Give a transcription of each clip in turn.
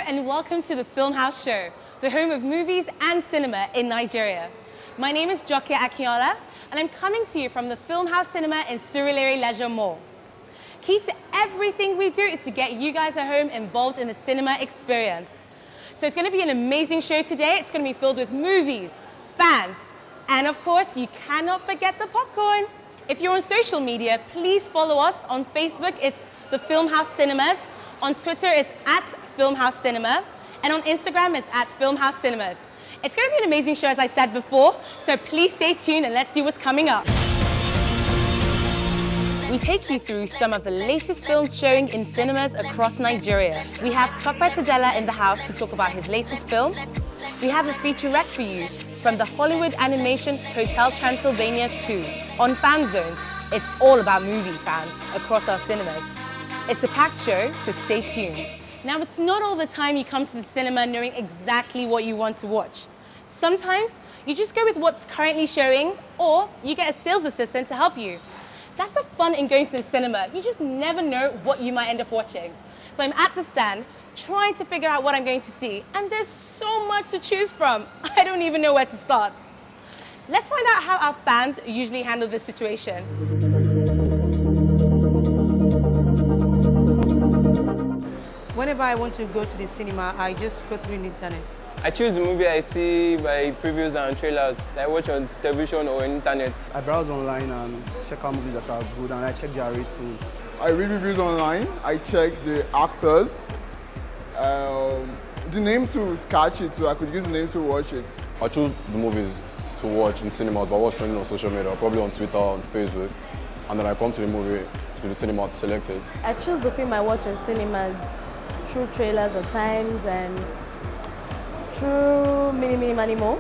And welcome to the Filmhouse Show, the home of movies and cinema in Nigeria. My name is Jokia Akinola, and I'm coming to you from the Filmhouse Cinema in Surulere Leisure Mall. Key to everything we do is to get you guys at home involved in the cinema experience. So it's going to be an amazing show today. It's going to be filled with movies, fans, and of course, you cannot forget the popcorn. If you're on social media, please follow us. On Facebook, it's the Filmhouse Cinemas. On Twitter, it's at Filmhouse Cinema, and on Instagram it's at Filmhouse Cinemas. It's going to be an amazing show, as I said before, so please stay tuned and let's see what's coming up. We take you through some of the latest films showing in cinemas across Nigeria. We have Tope Tadella in the house to talk about his latest film. We have a featurette for you from the Hollywood animation Hotel Transylvania 2. On Fan Zones, it's all about movie fans across our cinemas. It's a packed show, so stay tuned. Now, it's not all the time you come to the cinema knowing exactly what you want to watch. Sometimes you just go with what's currently showing, or you get a sales assistant to help you. That's the fun in going to the cinema. You just never know what you might end up watching. So I'm at the stand trying to figure out what I'm going to see, and there's so much to choose from. I don't even know where to start. Let's find out how our fans usually handle this situation. Whenever I want to go to the cinema, I just go through the internet. I choose the movie I see by previews and trailers that I watch on television or internet. I browse online and check out movies that are good, and I check their ratings. I read reviews online. I check the actors. The name too is catchy too. I could use the name to watch it. I choose the movies to watch in cinemas, but what's trending on social media, probably on Twitter, on Facebook, and then I come to the cinema to select it. I choose the film I watch in cinemas through trailers at times and through Mini Mo.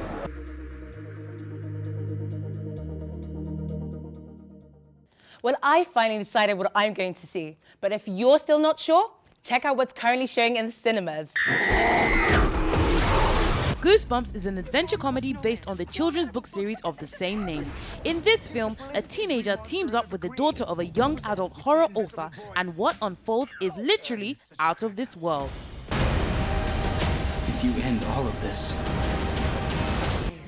Well, I finally decided what I'm going to see. But if you're still not sure, check out what's currently showing in the cinemas. Goosebumps is an adventure comedy based on the children's book series of the same name. In this film, a teenager teams up with the daughter of a young adult horror author, and what unfolds is literally out of this world. If you end all of this...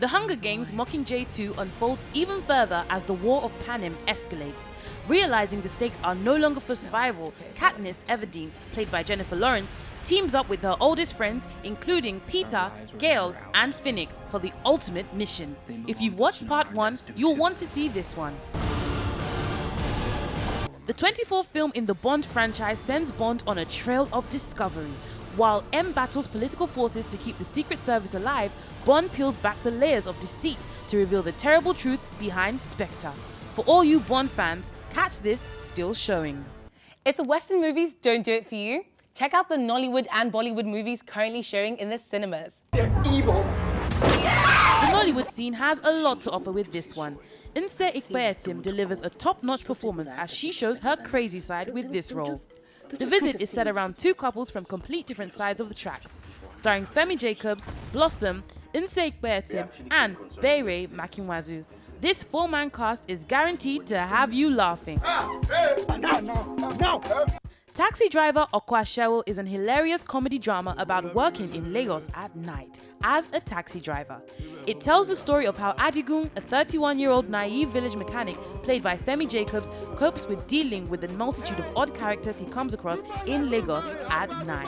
The Hunger Games Mockingjay 2 unfolds even further as the War of Panem escalates. Realizing the stakes are no longer for survival, Katniss Everdeen, played by Jennifer Lawrence, teams up with her oldest friends, including Peter, Gale, and Finnick, for the ultimate mission. If you've watched part 1, you'll want to see this one. The 24th film in the Bond franchise sends Bond on a trail of discovery. While M battles political forces to keep the Secret Service alive, Bond peels back the layers of deceit to reveal the terrible truth behind Spectre. For all you Bond fans, catch this still showing. If the Western movies don't do it for you, check out the Nollywood and Bollywood movies currently showing in the cinemas. They're evil! The Nollywood scene has a lot to offer with this one. Nse Ikpeatim delivers a top-notch performance as she shows her crazy side with this role. The visit is set around two couples from complete different sides of the tracks, starring Femi Jacobs, Blossom, Nse Ikpeatim, and Bere Makinwazu. This four-man cast is guaranteed to have you laughing. Taxi Driver Okwashewo is an hilarious comedy drama about working in Lagos at night as a taxi driver. It tells the story of how Adigun, a 31-year-old naive village mechanic played by Femi Jacobs, copes with dealing with the multitude of odd characters he comes across in Lagos at night.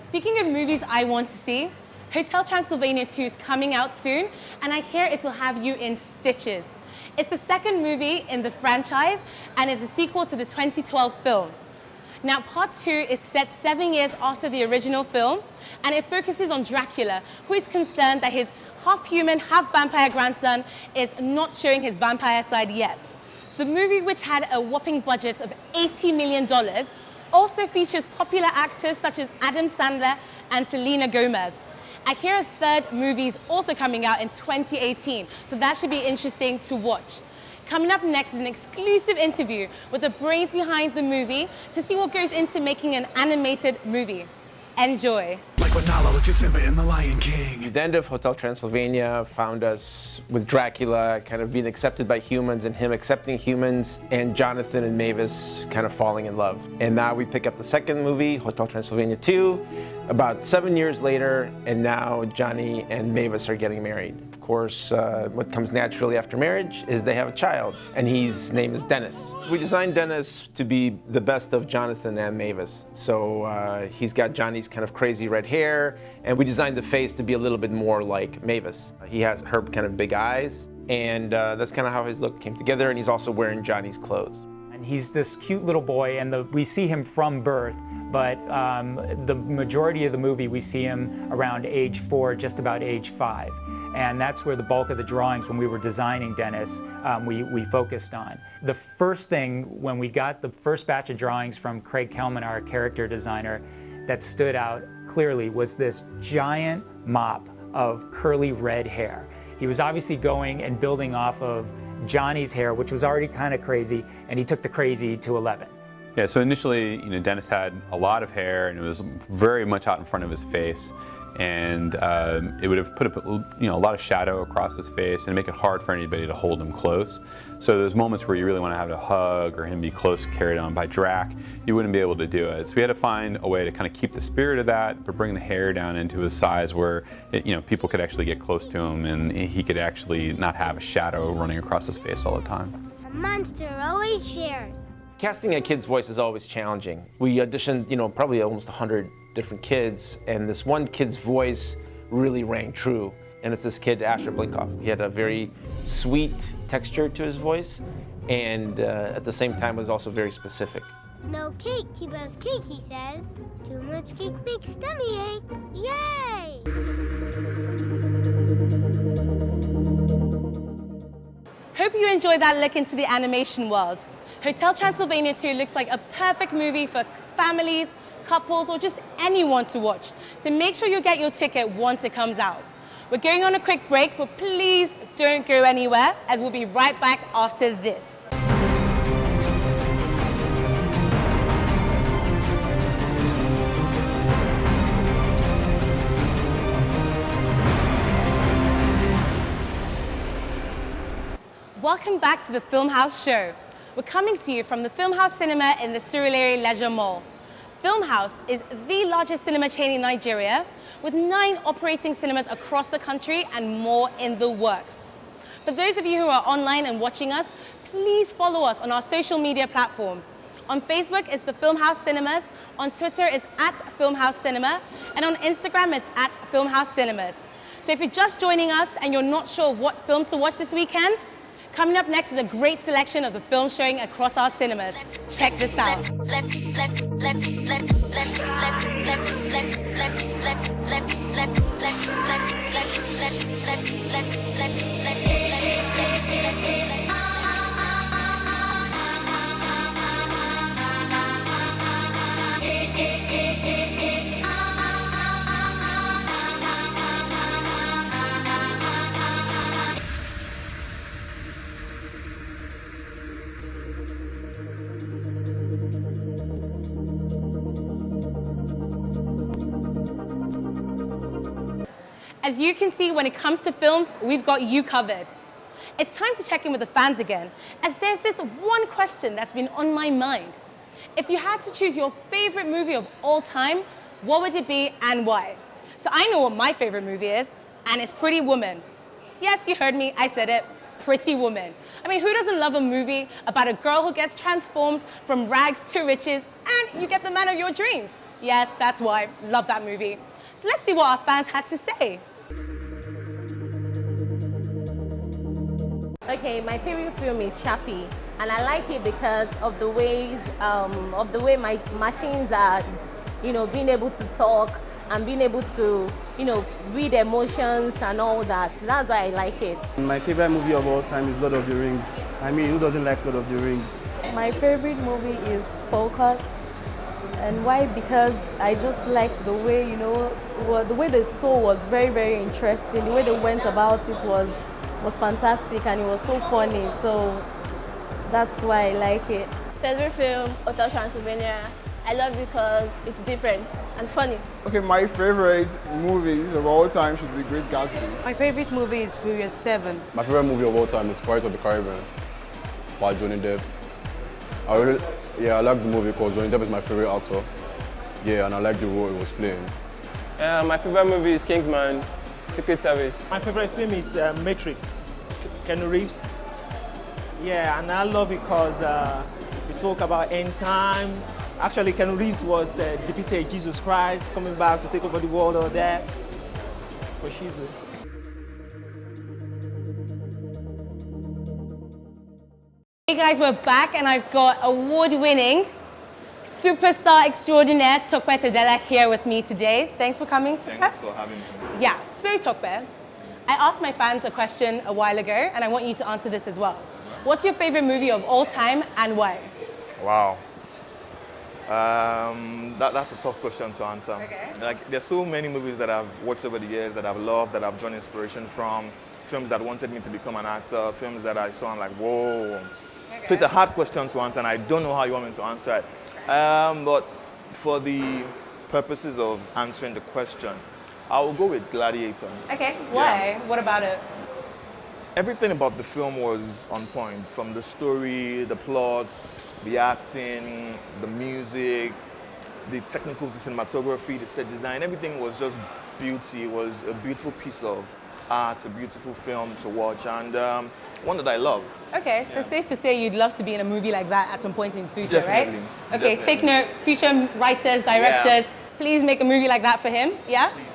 Speaking of movies I want to see, Hotel Transylvania 2 is coming out soon, and I hear it will have you in stitches. It's the second movie in the franchise and is a sequel to the 2012 film. Now, part 2 is set 7 years after the original film, and it focuses on Dracula, who is concerned that his half-human, half-vampire grandson is not showing his vampire side yet. The movie, which had a whopping budget of $80 million, also features popular actors such as Adam Sandler and Selena Gomez. I hear a third movie is also coming out in 2018, so that should be interesting to watch. Coming up next is an exclusive interview with the brains behind the movie to see what goes into making an animated movie. Enjoy. Like Manalo, just Simba in The Lion King. The end of Hotel Transylvania found us with Dracula kind of being accepted by humans and him accepting humans, and Jonathan and Mavis kind of falling in love. And now we pick up the second movie, Hotel Transylvania 2, about 7 years later, and now Johnny and Mavis are getting married. Of course, what comes naturally after marriage is they have a child, and his name is Dennis. So we designed Dennis to be the best of Jonathan and Mavis. So he's got Johnny's kind of crazy red hair, and we designed the face to be a little bit more like Mavis. He has her kind of big eyes, and that's kind of how his look came together, and he's also wearing Johnny's clothes. And he's this cute little boy, and we see him from birth, but the majority of the movie we see him around age 4, just about age 5. And that's where the bulk of the drawings, when we were designing Dennis, we focused on. The first thing, when we got the first batch of drawings from Craig Kelman, our character designer, that stood out clearly was this giant mop of curly red hair. He was obviously going and building off of Johnny's hair, which was already kind of crazy, and he took the crazy to 11. Yeah, so initially, Dennis had a lot of hair, and it was very much out in front of his face. And it would have put a lot of shadow across his face and make it hard for anybody to hold him close. So there's moments where you really want to have a hug or him be close, carried on by Drac, you wouldn't be able to do it. So we had to find a way to kind of keep the spirit of that, but bring the hair down into a size where people could actually get close to him and he could actually not have a shadow running across his face all the time. A monster always shares. Casting a kid's voice is always challenging. We auditioned, probably almost 100 different kids, and this one kid's voice really rang true. And it's this kid, Asher Blinkoff. He had a very sweet texture to his voice, and at the same time was also very specific. No cake keeps us cake, he says. Too much cake makes tummy ache. Yay! Hope you enjoyed that look into the animation world. Hotel Transylvania 2 looks like a perfect movie for families, couples, or just anyone to watch. So make sure you get your ticket once it comes out. We're going on a quick break, but please don't go anywhere, as we'll be right back after this. Welcome back to the Filmhouse Show. We're coming to you from the Filmhouse Cinema in the Surulere Leisure Mall. Filmhouse is the largest cinema chain in Nigeria, with 9 operating cinemas across the country and more in the works. For those of you who are online and watching us, please follow us on our social media platforms. On Facebook, it's the Filmhouse Cinemas, on Twitter, it's @Filmhouse Cinema, and on Instagram, it's @Filmhouse Cinemas. So if you're just joining us and you're not sure what film to watch this weekend, coming up next is a great selection of the films showing across our cinemas. Check this out. As you can see, when it comes to films, we've got you covered. It's time to check in with the fans again, as there's this one question that's been on my mind. If you had to choose your favorite movie of all time, what would it be and why? So I know what my favorite movie is, and it's Pretty Woman. Yes, you heard me, I said it, Pretty Woman. I mean, who doesn't love a movie about a girl who gets transformed from rags to riches, and you get the man of your dreams? Yes, that's why, love that movie. So let's see what our fans had to say. Okay, my favorite film is Chappie, and I like it because of the way my machines are, being able to talk and being able to, read emotions and all that. So that's why I like it. My favorite movie of all time is Lord of the Rings. I mean, who doesn't like Lord of the Rings? My favorite movie is Focus, And why? Because I just like the way, you know, the way the story was very, very interesting. The way they went about it was fantastic, and it was so funny. So that's why I like it. Favorite film, Hotel Transylvania. I love it because it's different and funny. Okay, my favorite movies of all time should be Great Gatsby. My favorite movie is Furious 7. My favorite movie of all time is Pirates of the Caribbean by Johnny Depp. I like the movie because Johnny Depp is my favorite actor. Yeah, and I like the role he was playing. My favorite movie is Kingsman, Secret Service. My favorite film is Matrix, Keanu Reeves. Yeah, and I love it because we spoke about end time. Actually, Keanu Reeves was depicted Jesus Christ coming back to take over the world or that. For sure. Hey guys, we're back and I've got award-winning superstar extraordinaire Tokwe Tadela here with me today. Thanks for coming. Thanks for having me. Yeah, so Tokwe, I asked my fans a question a while ago and I want you to answer this as well. What's your favorite movie of all time and why? Wow. That's a tough question to answer. Okay. Like, there's so many movies that I've watched over the years that I've loved, that I've drawn inspiration from, films that wanted me to become an actor, films that I saw and like, whoa. Okay. So it's a hard question to answer and I don't know how you want me to answer it. But for the purposes of answering the question, I will go with Gladiator. Okay, why? Yeah. What about it? Everything about the film was on point, from the story, the plot, the acting, the music, the technical cinematography, the set design, everything was just beauty. It was a beautiful piece of art, a beautiful film to watch, and one that I love. Okay, so safe to say you'd love to be in a movie like that at some point in the future, Definitely. right? Okay, definitely. Take note, future writers, directors, please make a movie like that for him, yeah? Please.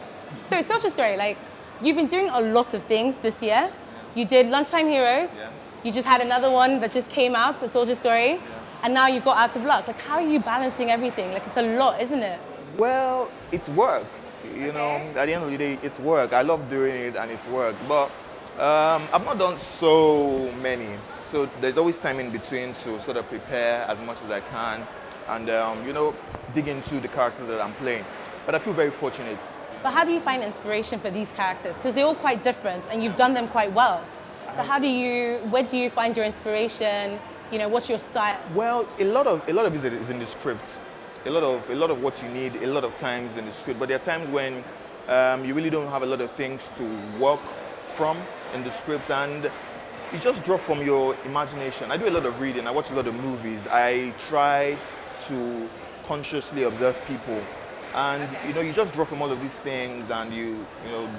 So it's such a story, like, you've been doing a lot of things this year. You did Lunchtime Heroes, you just had another one that just came out, A Soldier Story, and now you've got Out of Luck. Like, how are you balancing everything? Like, it's a lot, isn't it? Well, it's work. You know, at the end of the day, it's work. I love doing it and it's work. But I've not done so many. So there's always time in between to sort of prepare as much as I can and, you know, dig into the characters that I'm playing. But I feel very fortunate. But how do you find inspiration for these characters? Because they're all quite different and you've done them quite well. So where do you find your inspiration? You know, what's your style? Well, a lot of it is in the script. A lot of what you need, a lot of times in the script. But there are times when you really don't have a lot of things to work from in the script, and you just draw from your imagination. I do a lot of reading. I watch a lot of movies. I try to consciously observe people, and you know, you just draw from all of these things, and you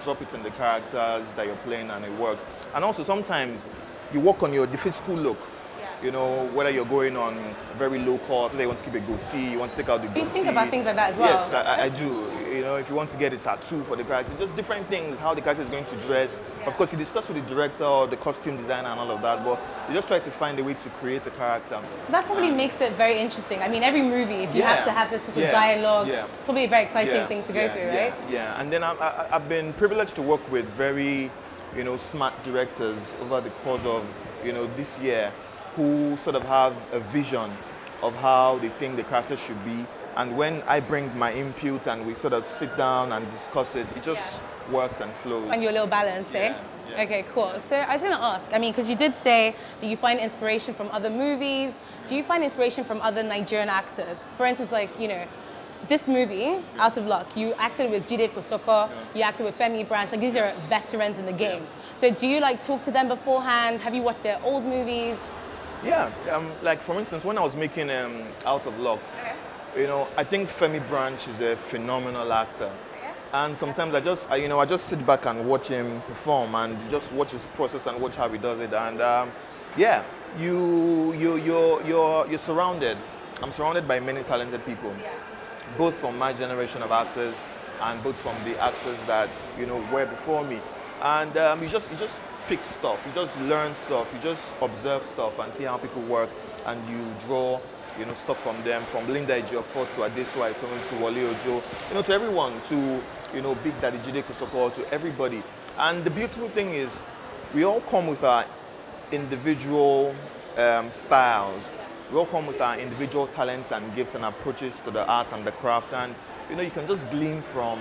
drop it in the characters that you're playing, and it works. And also sometimes you work on the physical look. You know, whether you're going on very low cut, whether you want to keep a goatee, you want to take out the goatee. You think about things like that as well? Yes, I do. You know, if you want to get a tattoo for the character, just different things, how the character is going to dress. Yeah. Of course, you discuss with the director or the costume designer and all of that, but you just try to find a way to create a character. So that probably makes it very interesting. I mean, every movie, if you have to have this sort of dialogue, it's probably a very exciting thing to go through, right? Yeah, and then I've been privileged to work with very, smart directors over the course of, this year, who sort of have a vision of how they think the character should be. And when I bring my input and we sort of sit down and discuss it, it just works and flows. Find your little balance, eh? Yeah. Okay, cool. So I was going to ask, I mean, because you did say that you find inspiration from other movies. Do you find inspiration from other Nigerian actors? For instance, like, this movie, Out of Luck, you acted with Jide Kosoko, you acted with Femi Branch, like these are veterans in the game. So do you talk to them beforehand? Have you watched their old movies? Yeah, like for instance, when I was making Out of Luck, I think Femi Branch is a phenomenal actor. And sometimes I just sit back and watch him perform and just watch his process and watch how he does it. And you're surrounded. I'm surrounded by many talented people, both from my generation of actors and both from the actors that were before me. And you just pick stuff, you just learn stuff, you just observe stuff and see how people work, and you draw stuff from them, from Linda Ejiofor to Adesuwa Itomi to Wale Ojo, to everyone, to Big Daddy Jide Kosoko, to everybody. And the beautiful thing is we all come with our individual styles, We all come with our individual talents and gifts and approaches to the art and the craft, and you can just glean from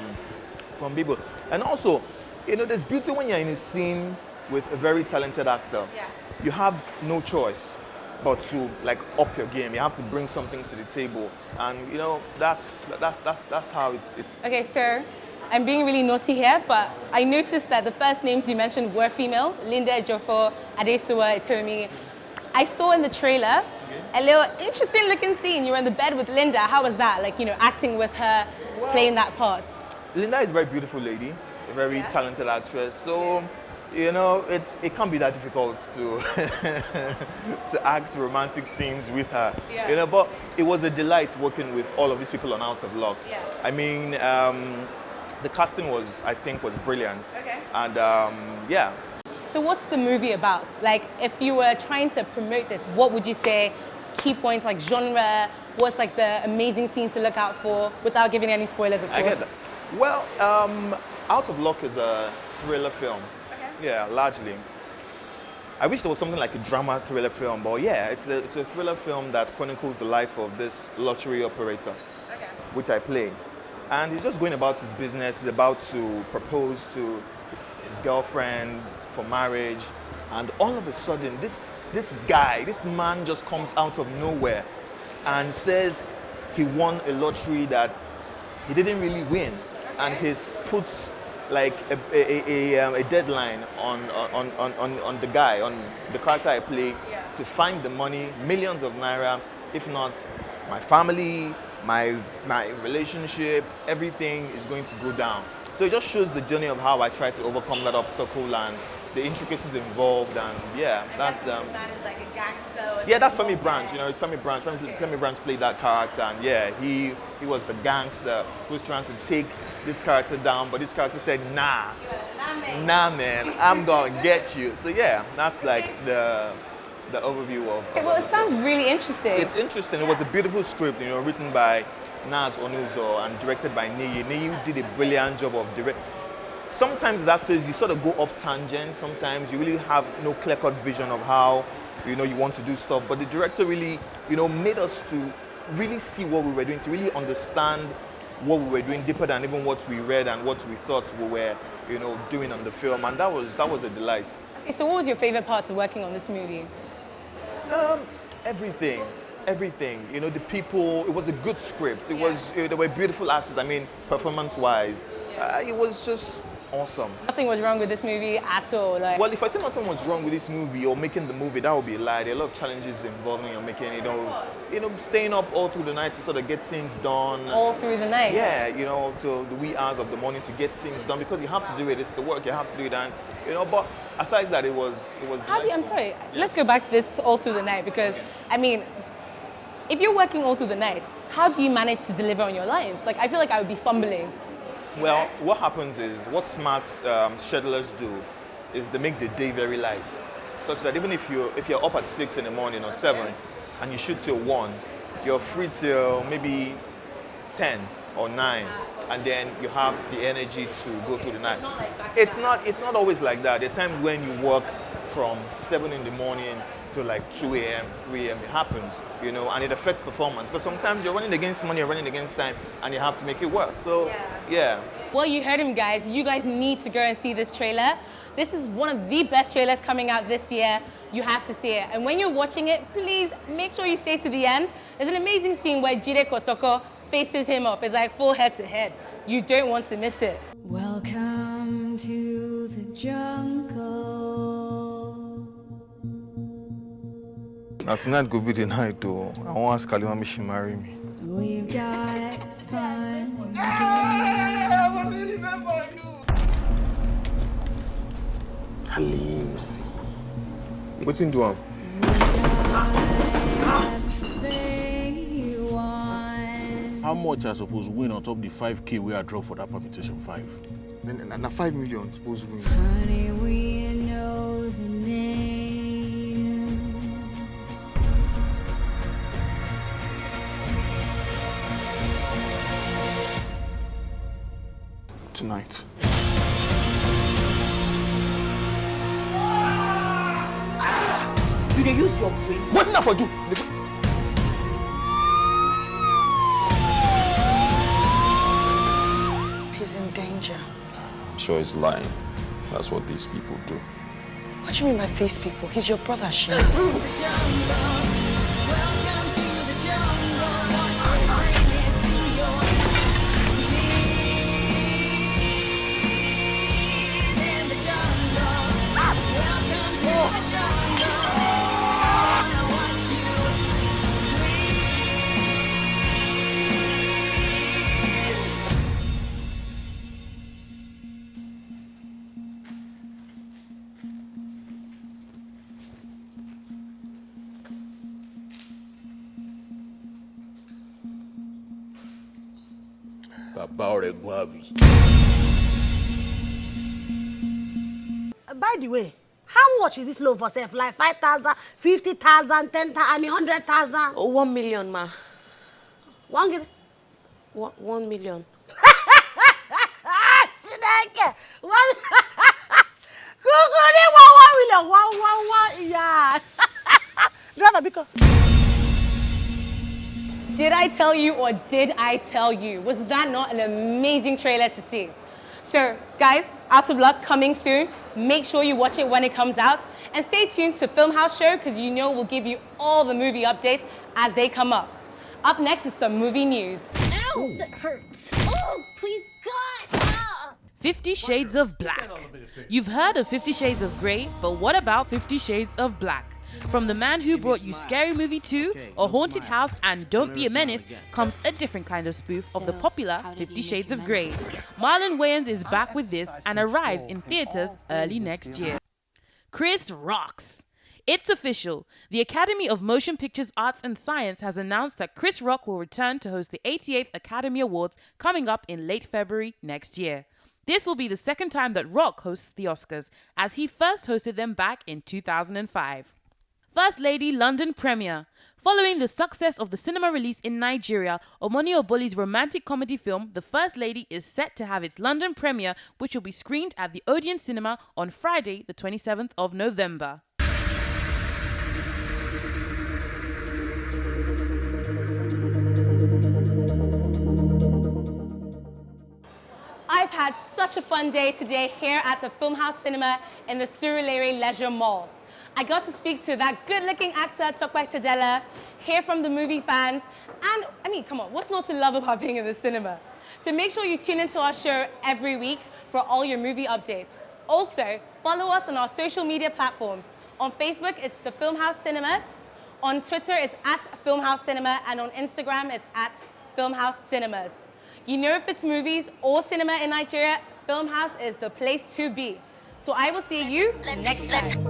people. And also, there's beauty when you're in a scene with a very talented actor. Yeah. You have no choice but to up your game. You have to bring something to the table, and that's how it's. Okay, so I'm being really naughty here, but I noticed that the first names you mentioned were female: Linda Ejiofor, Adesuwa Itomi. I saw in the trailer a little interesting looking scene. You were in the bed with Linda. How was that? Acting with her, playing that part. Linda is a very beautiful lady, a very talented actress. So, it can't be that difficult to to act romantic scenes with her. Yeah. But it was a delight working with all of these people on Out of Luck. Yeah. I mean, the casting was brilliant. Okay. And yeah. So what's the movie about? If you were trying to promote this, what would you say key points, genre? What's the amazing scenes to look out for without giving any spoilers, of course? I get that. Well, Out of Luck is a thriller film. Okay. Yeah, largely. I wish there was something like a drama thriller film, but yeah, it's a thriller film that chronicles the life of this lottery operator, which I play. And he's just going about his business. He's about to propose to his girlfriend for marriage, and all of a sudden, this man just comes out of nowhere and says he won a lottery that he didn't really win, and he's put a deadline on the guy, on the character I play, to find the money, millions of naira. If not, my family, my relationship, everything is going to go down. So it just shows the journey of how I try to overcome that obstacle and the intricacies involved, and that's this man is like a gangster. yeah, that's Femi Branch. It's Femi Branch. Femi Branch played that character, and he was the gangster who was trying to take this character down, but this character said, nah man, I'm gonna get you. So yeah, that's the overview of. Okay, well, it sounds really interesting. It's interesting. It was a beautiful script, written by Naz Onuzo and directed by Niyi. Niyi did a brilliant job of directing. Sometimes as actors, you sort of go off tangent. Sometimes you really have no clear-cut vision of how, you want to do stuff. But the director really, made us to really see what we were doing, to really understand what we were doing deeper than even what we read and what we thought we were, doing on the film. And that was a delight. Okay, so what was your favorite part of working on this movie? Everything. The people. It was a good script. It was. There were beautiful actors. I mean, performance-wise, it was just awesome. Nothing was wrong with this movie at all. Well, if I say nothing was wrong with this movie or making the movie, that would be a lie. There are a lot of challenges involving making, staying up all through the night to sort of get things done. All through the night? Yeah, till the wee hours of the morning to get things done, because you have to do it. It's the work. You have to do it, and but aside that, it was. I'm sorry. Let's go back to this all through the night, because I mean, if you're working all through the night, how do you manage to deliver on your lines? I feel like I would be fumbling. Well, what happens is, what smart schedulers do is they make the day very light, such that even if you're up at 6 in the morning or 7, and you shoot till 1, you're free till maybe 10 or 9, and then you have the energy to go through the night. It's not always like that. There are times when you work from 7 in the morning to 2 a.m., 3 a.m. It happens, and it affects performance. But sometimes you're running against money, you're running against time, and you have to make it work. So, yeah. Well, you heard him, guys. You guys need to go and see this trailer. This is one of the best trailers coming out this year. You have to see it. And when you're watching it, please make sure you stay to the end. There's an amazing scene where Jide Kosoko faces him off. It's full head to head. You don't want to miss it. Welcome to the jungle. Now tonight go be the night though. I want to ask Kalimami she marry me. We've got fun. I will remember you. Halims. What's in do? How much I suppose win on top the 5K we are draw for that permutation 5? Na 5 million suppose win. Honey, we know the name. Tonight. You dey use your brain. What did I for do? he's in danger. I'm sure he's lying. That's what these people do. What do you mean by these people? He's your brother, Sheena. By the way, how much is this loan for self? Like 5,000, 50,000, 10,000, 100,000? 1 million, ma. 1 million? 1 million. Chineke! 1 million, yeah. Driver, because. Did I tell you or did I tell you? Was that not an amazing trailer to see? So, guys, Out of Luck coming soon. Make sure you watch it when it comes out. And stay tuned to Filmhouse Show because you know we'll give you all the movie updates as they come up. Up next is some movie news. Ow, that hurts. Oh, please, God. Ah. 50 Shades of Black. You've heard of 50 Shades of Grey, but what about 50 Shades of Black? From the man who brought you Scary Movie 2, A Haunted House, and Don't Be a Menace comes a different kind of spoof of the popular 50 Shades of Grey. Marlon Wayans is back with this and arrives in theaters early next year. Chris rocks. It's official. The Academy of Motion Pictures Arts and Science has announced that Chris Rock will return to host the 88th Academy Awards coming up in late February next year. This will be the second time that Rock hosts the Oscars, as he first hosted them back in 2005. First Lady London premiere. Following the success of the cinema release in Nigeria, Omoni Oboli's romantic comedy film, The First Lady, is set to have its London premiere, which will be screened at the Odeon Cinema on Friday, the 27th of November. I've had such a fun day today here at the Filmhouse Cinema in the Surulere Leisure Mall. I got to speak to that good-looking actor, Tokwe Tadela, hear from the movie fans, and, I mean, come on, what's not to love about being in the cinema? So make sure you tune into our show every week for all your movie updates. Also, follow us on our social media platforms. On Facebook, it's the Filmhouse Cinema. On Twitter, it's at Filmhouse Cinema, and on Instagram, it's at Filmhouse Cinemas. You know, if it's movies or cinema in Nigeria, Filmhouse is the place to be. So I will see you next time.